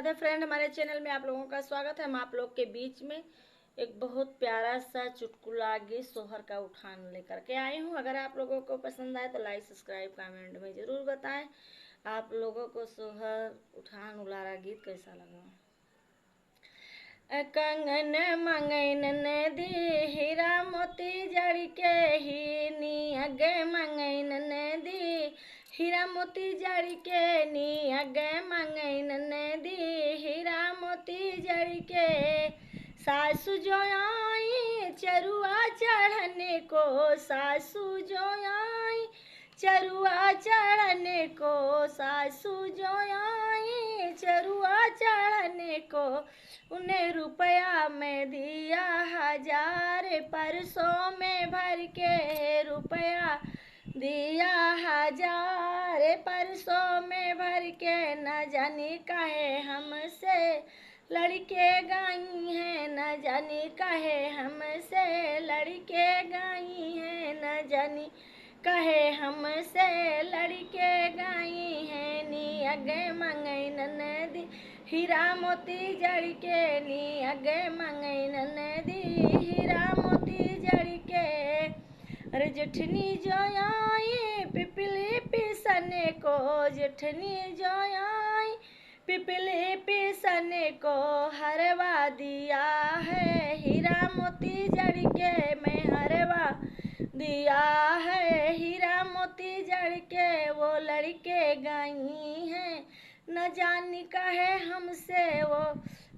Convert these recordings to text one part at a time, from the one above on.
Radhe friend, हमारे channel में आप लोगों का स्वागत है। हम आप लोग के बीच में एक बहुत प्यारा सा चुटकुला गीत सोहर का उठान लेकर के आई हूँ। अगर आप लोगों को पसंद आए तो लाइक सब्सक्राइब कमेंट में ज़रूर बताएं आप लोगों को सोहर उठान उलारा गीत कैसा लगा। कंगन मंगन नदी हीरा मोती जड़ के ही नी अगे मंगन नदी हीरा मोती जड़ के नी अगे मंगन नदी हीरा मोती जड़ के सासु जो आई चरुआ चढ़ने को सासु जो आई चरुआ चढ़ने को सासु जो आई चरुआ चढ़ने को उन्हें रुपया में दिया 1000 परसों में भर के रुपया दिया 1000 परसों में भर के न जानी काहे हमसे लड़के गाई हैं न जानी काहे हमसे लड़के गाई हैं न जानी कहे हमसे लड़के गाई हैं नी अगे मंगई नदी हीरा मोती जड़ के नी अगे मंगई नदी हीरा मोती जड़ के अरे जेठनी जो आई पिपली पिसने को जेठनी जो आई पिपली पिसने को हरवा दिया है हीरा मोती जड़ के मैं हरवा दिया है हीरा मोती जड़ के वो लड़के गई हैं न जानी कहे हमसे वो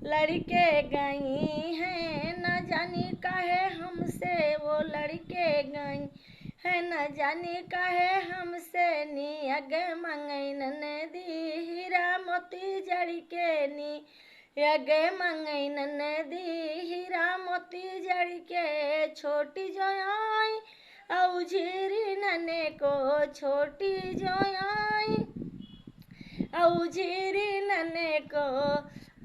लड़के गई हैं न जानी कहे हमसे वो लड़के गई है न जानी कहे हमसे नी अगे मंगई नदी हीरा मोती जड़ के नी अगे मंगई नदी हीरा मोती जड़ के छोटी जो आई औझीरी नने को छोटी जो आई औझीरी नने को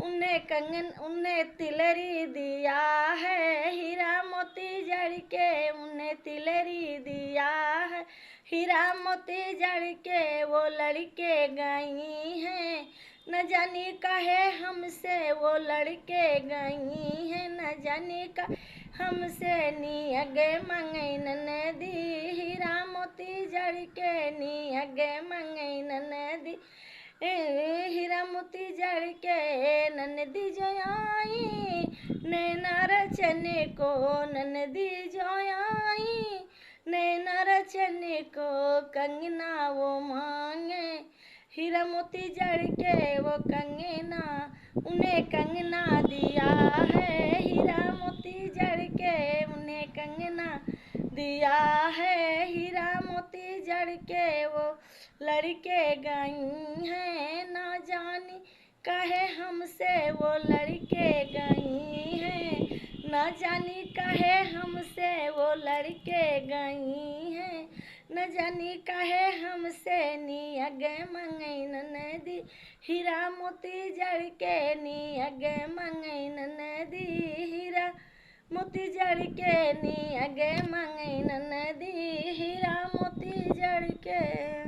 उन्हें तिलरी दिया है हीरा मोती जड़ के उन्हें तिलरी दिया है हीरा मोती जड़ के वो लड़के गई हैं न जानी कहे हमसे वो लड़के गई हैं न जानी का हमसे नी अगे मंगई नदी हीरा मोती जड़ के नी अगे मंगई नदी हीरा मोती जड़ के नदी जो आई नैना रचने को नदी जो आई नैना रचने को कंगना वो मांगे हीरा मोती जड़ के वो कंगना उन्हें कंगना दिया है हीरा मोती जड़ के उन्हें कंगना दिया है हीरा मोती जड़ के वो लड़के गई हैं ना जानी कहे हमसे वो लड़के गई हैं न जानी कहे हमसे वो लड़के गई हैं न जानी कहे हमसे नी अगे मंगई नदी हीरा मोती जड़ के नी अगे मंगई नदी हीरा मोती जड़ के नी अगे मंगई नदी हीरा मोती जड़ के।